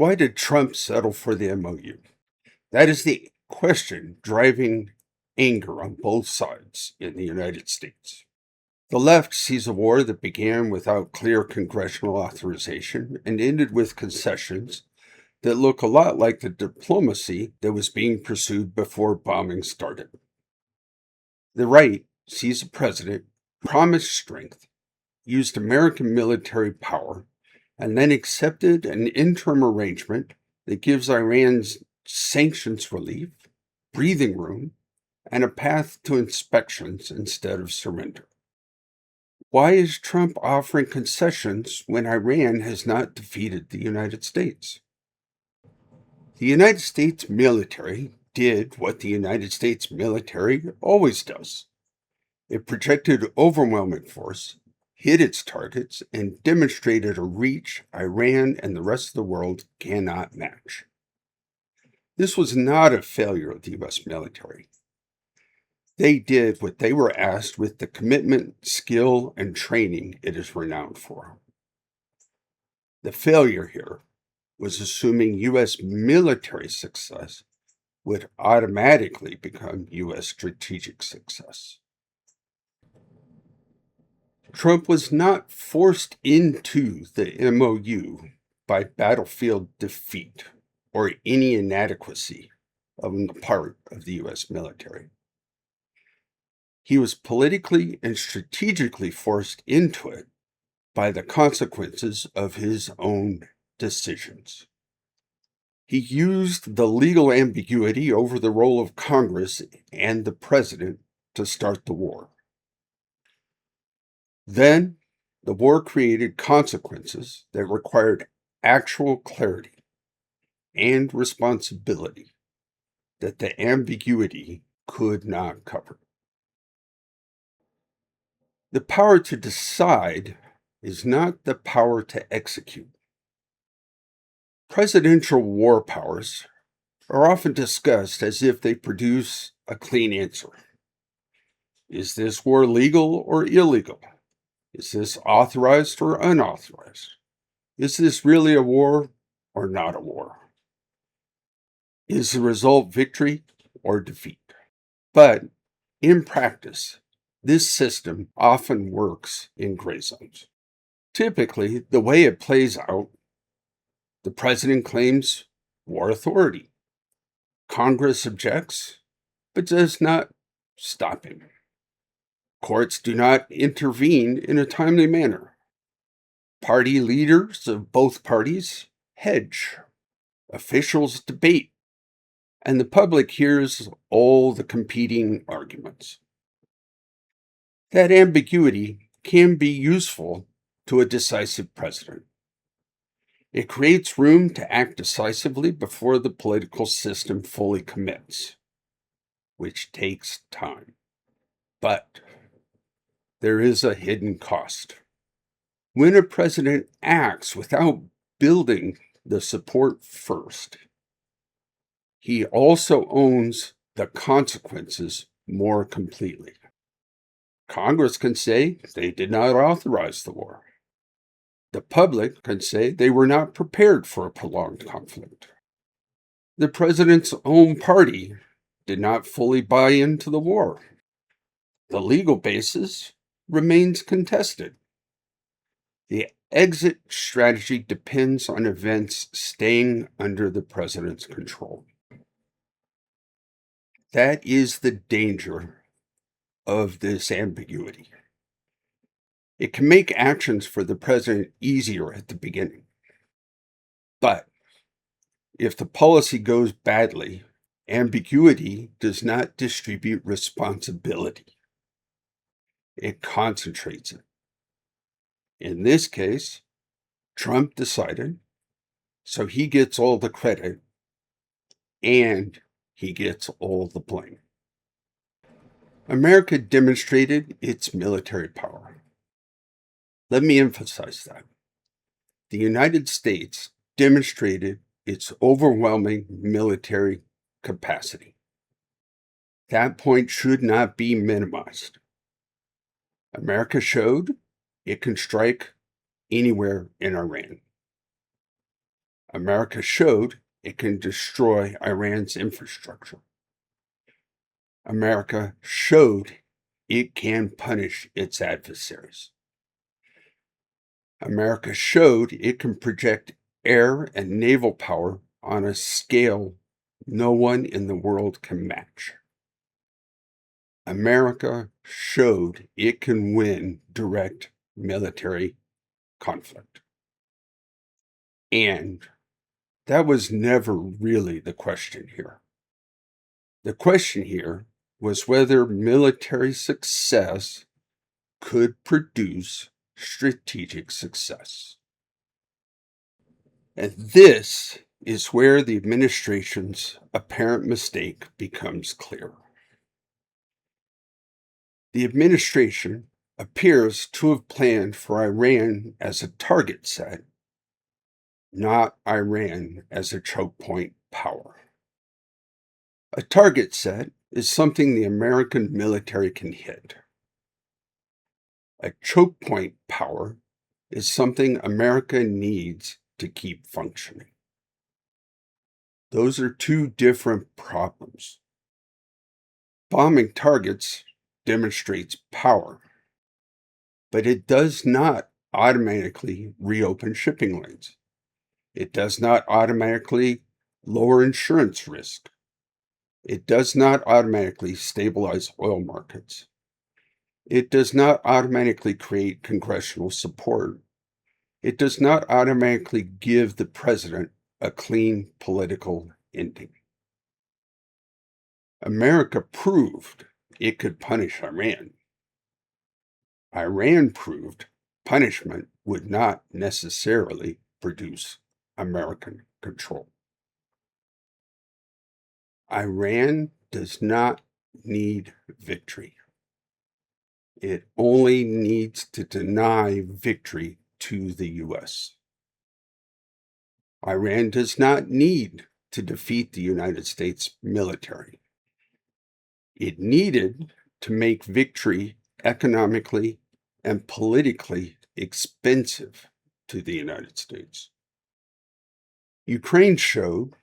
Why did Trump settle for the MOU? That is the question driving anger on both sides in the United States. The left sees a war that began without clear congressional authorization and ended with concessions that look a lot like the diplomacy that was being pursued before bombing started. The right sees a president promised strength, used American military power, and then accepted an interim arrangement that gives Iran's sanctions relief, breathing room, and a path to inspections instead of surrender. Why is Trump offering concessions when Iran has not defeated the United States? The United States military did what the United States military always does. It projected overwhelming force, hit its targets, and demonstrated a reach Iran and the rest of the world cannot match. This was not a failure of the U.S. military. They did what they were asked with the commitment, skill, and training it is renowned for. The failure here was assuming U.S. military success would automatically become U.S. strategic success. Trump was not forced into the MOU by battlefield defeat or any inadequacy on the part of the U.S. military. He was politically and strategically forced into it by the consequences of his own decisions. He used the legal ambiguity over the role of Congress and the president to start the war. Then, the war created consequences that required actual clarity and responsibility that the ambiguity could not cover. The power to decide is not the power to execute. Presidential war powers are often discussed as if they produce a clean answer. Is this war legal or illegal? Is this authorized or unauthorized? Is this really a war or not a war? Is the result victory or defeat? But in practice, this system often works in gray zones. Typically, the way it plays out, the president claims war authority. Congress objects, but does not stop him. Courts do not intervene in a timely manner. Party leaders of both parties hedge. Officials debate. And the public hears all the competing arguments. That ambiguity can be useful to a decisive president. It creates room to act decisively before the political system fully commits, which takes time. But there is a hidden cost. When a president acts without building the support first, he also owns the consequences more completely. Congress can say they did not authorize the war. The public can say they were not prepared for a prolonged conflict. The president's own party did not fully buy into the war. The legal basis remains contested. The exit strategy depends on events staying under the president's control. That is the danger of this ambiguity. It can make actions for the president easier at the beginning. But if the policy goes badly, ambiguity does not distribute responsibility. It concentrates it. In this case, Trump decided, so he gets all the credit and he gets all the blame. America demonstrated its military power. Let me emphasize that. The United States demonstrated its overwhelming military capacity. That point should not be minimized. America showed it can strike anywhere in Iran. America showed it can destroy Iran's infrastructure. America showed it can punish its adversaries. America showed it can project air and naval power on a scale no one in the world can match. America showed it can win direct military conflict. And that was never really the question here. The question here was whether military success could produce strategic success. And this is where the administration's apparent mistake becomes clear. The administration appears to have planned for Iran as a target set, not Iran as a choke point power. A target set is something the American military can hit. A choke point power is something America needs to keep functioning. Those are two different problems. Bombing targets demonstrates power, but it does not automatically reopen shipping lanes. It does not automatically lower insurance risk. It does not automatically stabilize oil markets. It does not automatically create congressional support. It does not automatically give the president a clean political ending. America proved it could punish Iran. Iran proved punishment would not necessarily produce American control. Iran does not need victory. It only needs to deny victory to the U.S. Iran does not need to defeat the United States military. It needed to make victory economically and politically expensive to the United States. Ukraine showed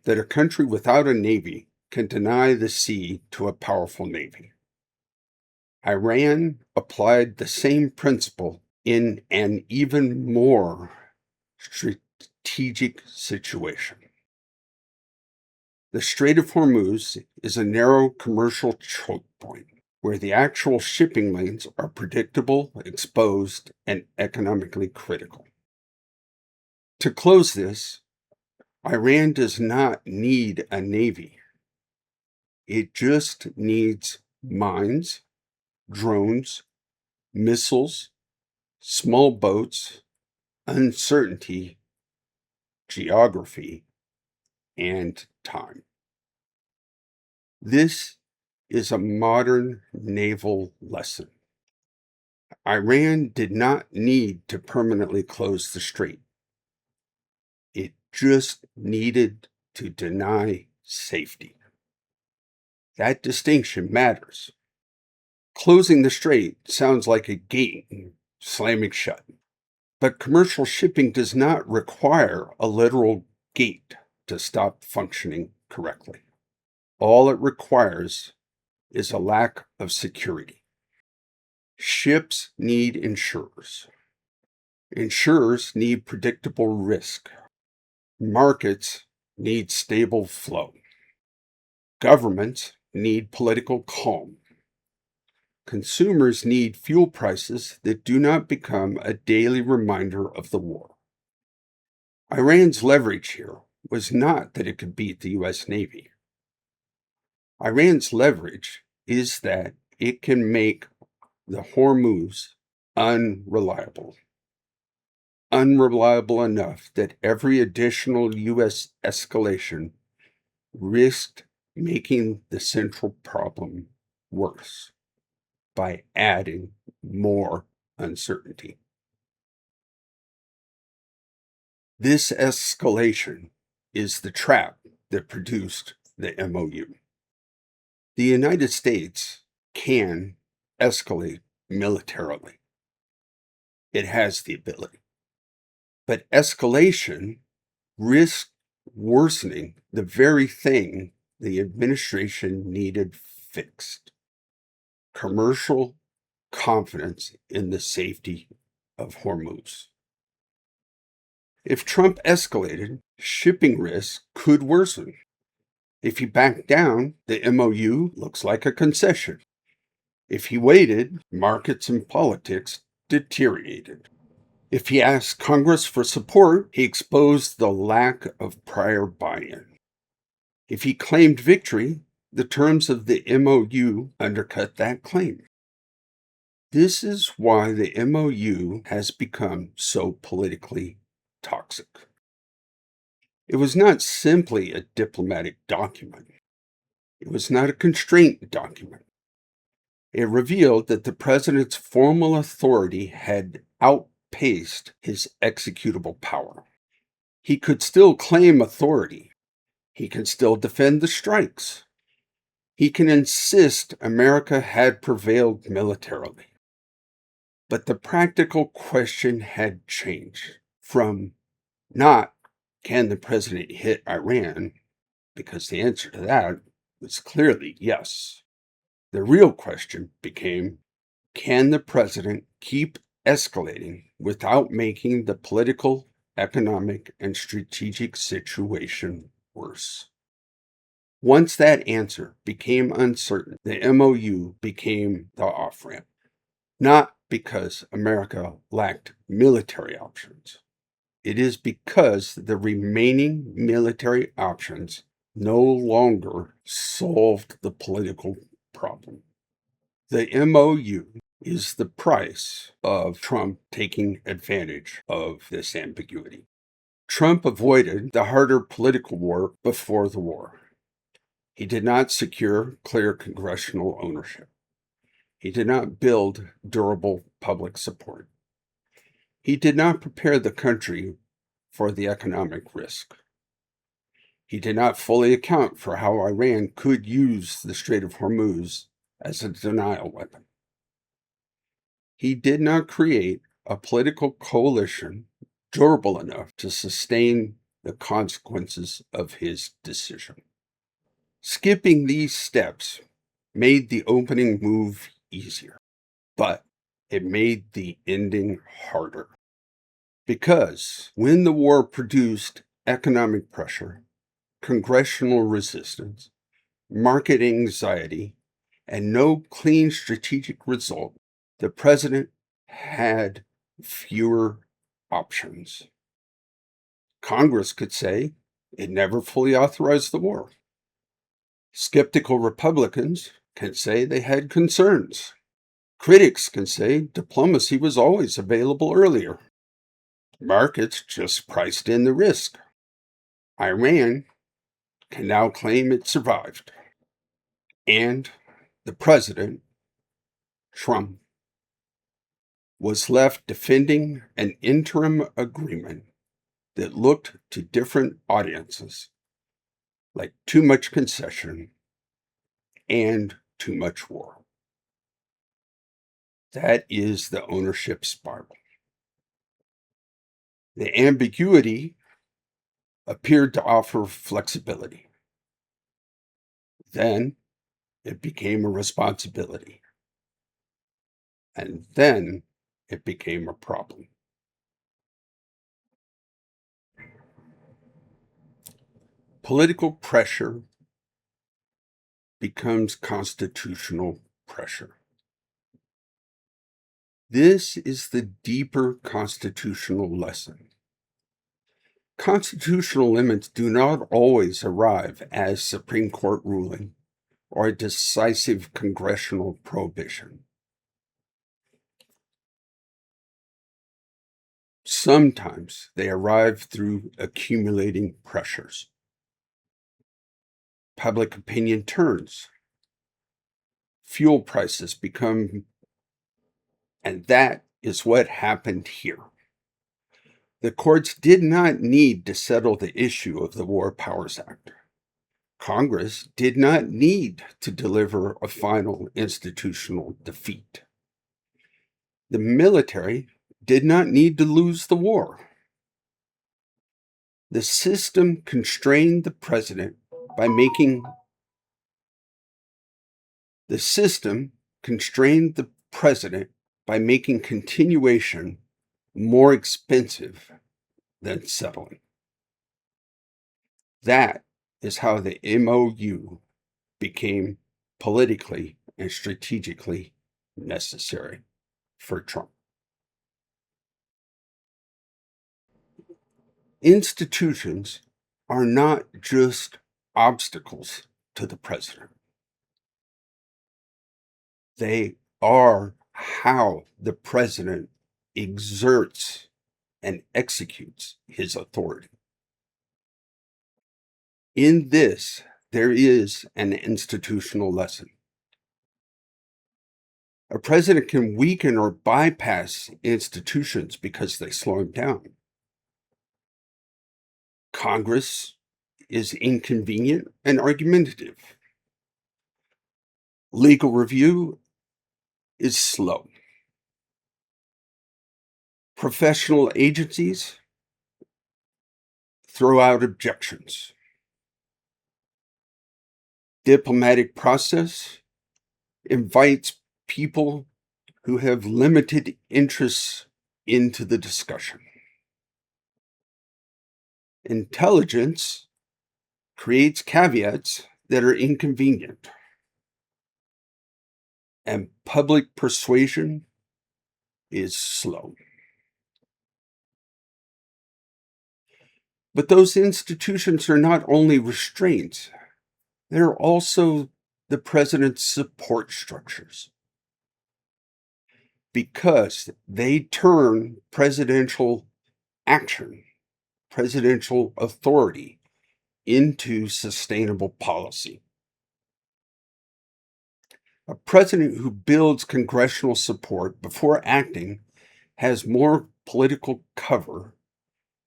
that a country without a navy can deny the sea to a powerful navy. Iran applied the same principle in an even more strategic situation. The Strait of Hormuz is a narrow commercial choke point where the actual shipping lanes are predictable, exposed, and economically critical. To close this, Iran does not need a navy. It just needs mines, drones, missiles, small boats, uncertainty, geography, and time. This is a modern naval lesson. Iran did not need to permanently close the strait. It just needed to deny safety. That distinction matters. Closing the strait sounds like a gate slamming shut, but commercial shipping does not require a literal gate to stop functioning correctly. All it requires is a lack of security. Ships need insurers. Insurers need predictable risk. Markets need stable flow. Governments need political calm. Consumers need fuel prices that do not become a daily reminder of the war. Iran's leverage here was not that it could beat the U.S. Navy. Iran's leverage is that it can make the Hormuz unreliable. Unreliable enough that every additional U.S. escalation risked making the central problem worse by adding more uncertainty. This escalation is the trap that produced the MOU. The United States can escalate militarily. It has the ability. But escalation risked worsening the very thing the administration needed fixed: commercial confidence in the safety of Hormuz. If Trump escalated, shipping risks could worsen. If he backed down, the MOU looks like a concession. If he waited, markets and politics deteriorated. If he asked Congress for support, he exposed the lack of prior buy-in. If he claimed victory, the terms of the MOU undercut that claim. This is why the MOU has become so politically toxic. It was not simply a diplomatic document. It was not a constraint document. It revealed that the president's formal authority had outpaced his executable power. He could still claim authority. He can still defend the strikes. He can insist America had prevailed militarily. But the practical question had changed from not, can the president hit Iran? Because the answer to that was clearly yes. The real question became, can the president keep escalating without making the political, economic, and strategic situation worse? Once that answer became uncertain, the MOU became the off-ramp. Not because America lacked military options. It is because the remaining military options no longer solved the political problem. The MOU is the price of Trump taking advantage of this ambiguity. Trump avoided the harder political war before the war. He did not secure clear congressional ownership. He did not build durable public support. He did not prepare the country for the economic risk. He did not fully account for how Iran could use the Strait of Hormuz as a denial weapon. He did not create a political coalition durable enough to sustain the consequences of his decision. Skipping these steps made the opening move easier, but it made the ending harder. Because when the war produced economic pressure, congressional resistance, market anxiety, and no clean strategic result, the president had fewer options. Congress could say it never fully authorized the war. Skeptical Republicans can say they had concerns. Critics can say diplomacy was always available earlier. Markets just priced in the risk. Iran can now claim it survived. And the president, Trump, was left defending an interim agreement that looked to different audiences like too much concession and too much war. That is the ownership spiral. The ambiguity appeared to offer flexibility. Then it became a responsibility. And then it became a problem. Political pressure becomes constitutional pressure. This is the deeper constitutional lesson. Constitutional limits do not always arrive as Supreme Court ruling or a decisive congressional prohibition. Sometimes they arrive through accumulating pressures. Public opinion turns. Fuel prices become, and that is what happened here. The courts did not need to settle the issue of the War Powers Act. Congress did not need to deliver a final institutional defeat. The military did not need to lose the war. The system constrained the president by making continuation more expensive than settling. That is how the MOU became politically and strategically necessary for Trump. Institutions are not just obstacles to the president. They are how the president exerts and executes his authority. In this, there is an institutional lesson. A president can weaken or bypass institutions because they slow him down. Congress is inconvenient and argumentative. Legal review is slow. Professional agencies throw out objections. Diplomatic process invites people who have limited interests into the discussion. Intelligence creates caveats that are inconvenient. And public persuasion is slow. But those institutions are not only restraints, they're also the president's support structures. Because they turn presidential action, presidential authority, into sustainable policy. A president who builds congressional support before acting has more political cover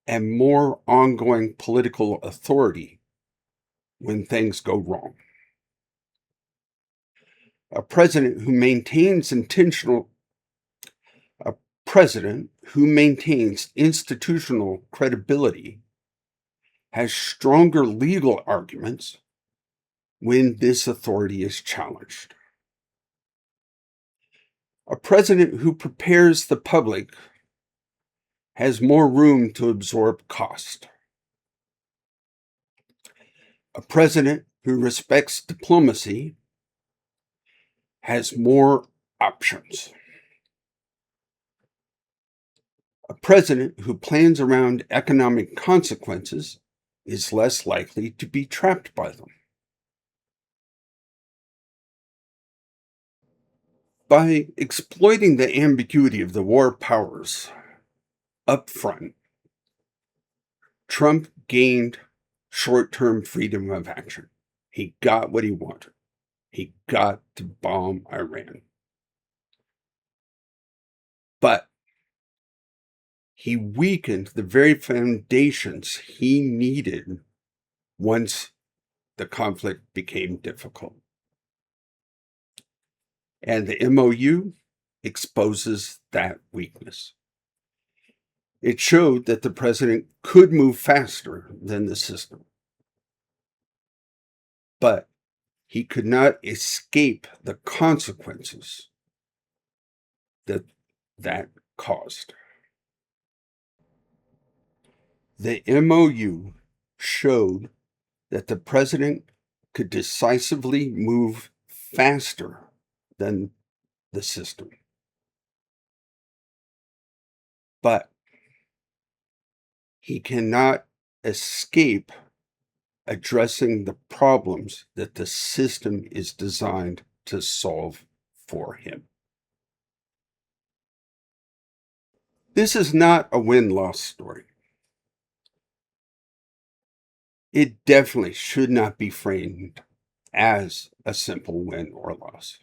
and more ongoing political authority when things go wrong. A president who maintains institutional credibility has stronger legal arguments when this authority is challenged. A president who prepares the public has more room to absorb cost. A president who respects diplomacy has more options. A president who plans around economic consequences is less likely to be trapped by them. By exploiting the ambiguity of the war powers up front, Trump gained short-term freedom of action. He got what he wanted. He got to bomb Iran. But he weakened the very foundations he needed once the conflict became difficult. And the MOU exposes that weakness. It showed that the president could move faster than the system. But he could not escape the consequences that caused. The MOU showed that the president could decisively move faster than the system. But he cannot escape addressing the problems that the system is designed to solve for him. This is not a win-loss story. It definitely should not be framed as a simple win or loss.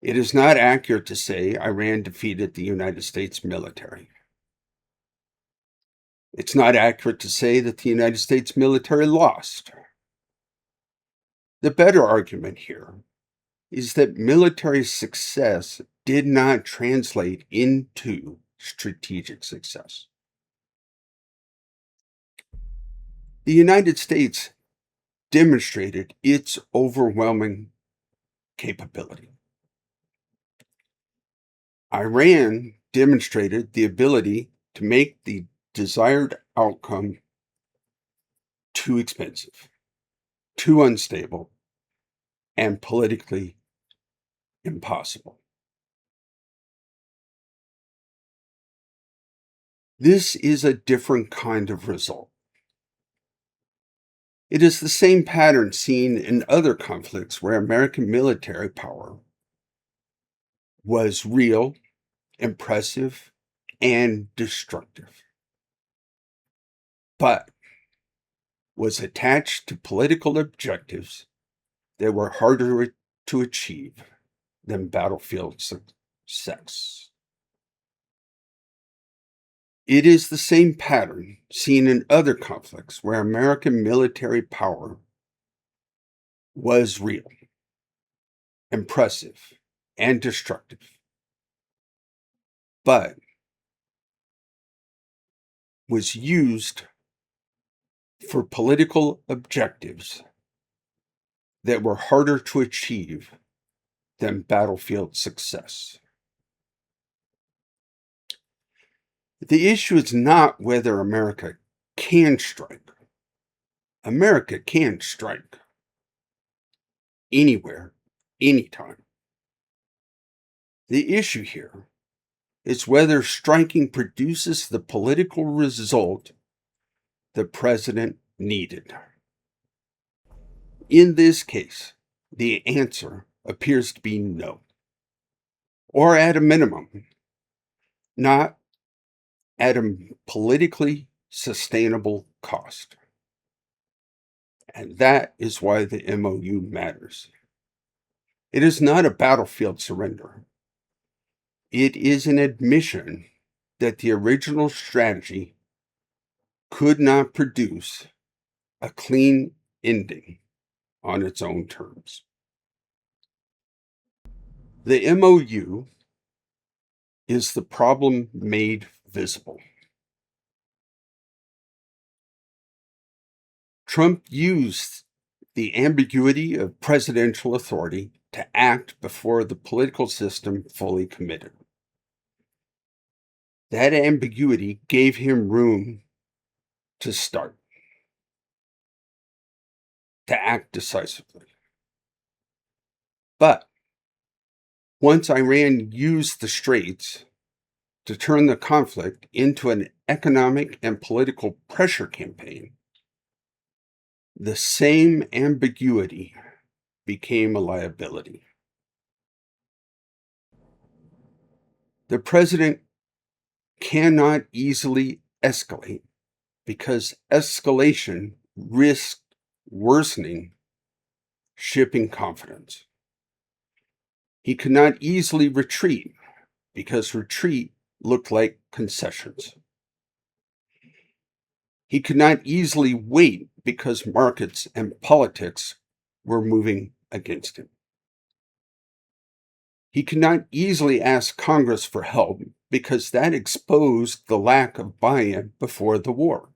It is not accurate to say Iran defeated the United States military. It's not accurate to say that the United States military lost. The better argument here is that military success did not translate into strategic success. The United States demonstrated its overwhelming capability. Iran demonstrated the ability to make the desired outcome too expensive, too unstable, and politically impossible. This is a different kind of result. It is the same pattern seen in other conflicts where American military power was real, impressive, and destructive, but was attached to political objectives that were harder to achieve than battlefield success. It is the same pattern seen in other conflicts where American military power was real, impressive, and destructive, but was used for political objectives that were harder to achieve than battlefield success. The issue is not whether America can strike. America can strike anywhere, anytime. The issue here is whether striking produces the political result the president needed. In this case, the answer appears to be no, or at a minimum, not at a politically sustainable cost. And that is why the MOU matters. It is not a battlefield surrender. It is an admission that the original strategy could not produce a clean ending on its own terms. The MOU is the problem made visible. Trump used the ambiguity of presidential authority to act before the political system fully committed. That ambiguity gave him room to start, to act decisively. But once Iran used the straits to turn the conflict into an economic and political pressure campaign, the same ambiguity became a liability. The president cannot easily escalate because escalation risks worsening shipping confidence. He could not easily retreat because retreat looked like concessions. He could not easily wait because markets and politics were moving against him. He could not easily ask Congress for help because that exposed the lack of buy-in before the war.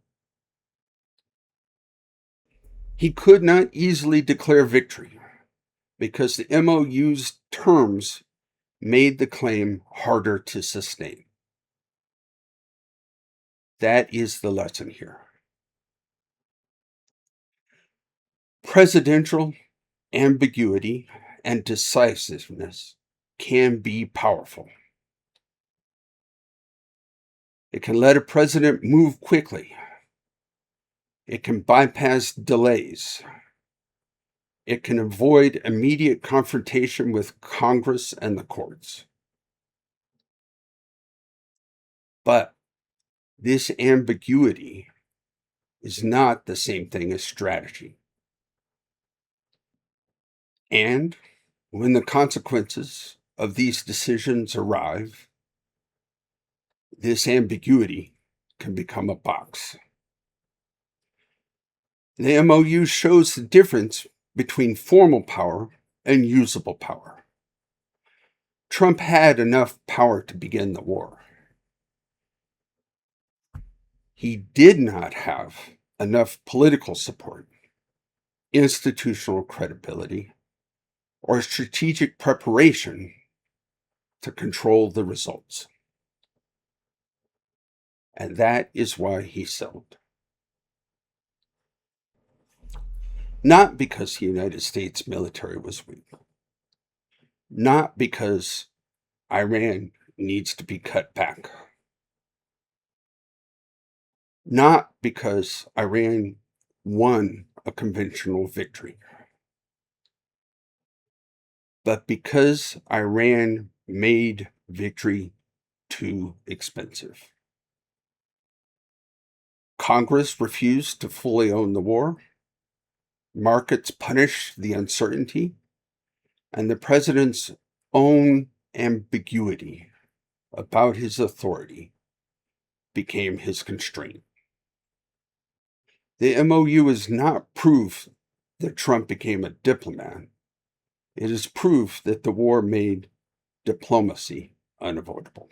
He could not easily declare victory because the MOU's terms made the claim harder to sustain. That is the lesson here. Presidential ambiguity and decisiveness can be powerful. It can let a president move quickly. It can bypass delays. It can avoid immediate confrontation with Congress and the courts. But this ambiguity is not the same thing as strategy. And when the consequences of these decisions arrive, this ambiguity can become a box. The MOU shows the difference between formal power and usable power. Trump had enough power to begin the war. He did not have enough political support, institutional credibility, or strategic preparation to control the results. And that is why he settled. Not because the United States military was weak, not because Iran needs to be cut back, not because Iran won a conventional victory, but because Iran made victory too expensive. Congress refused to fully own the war, markets punished the uncertainty, and the president's own ambiguity about his authority became his constraint. The MOU is not proof that Trump became a diplomat. It is proof that the war made diplomacy unavoidable.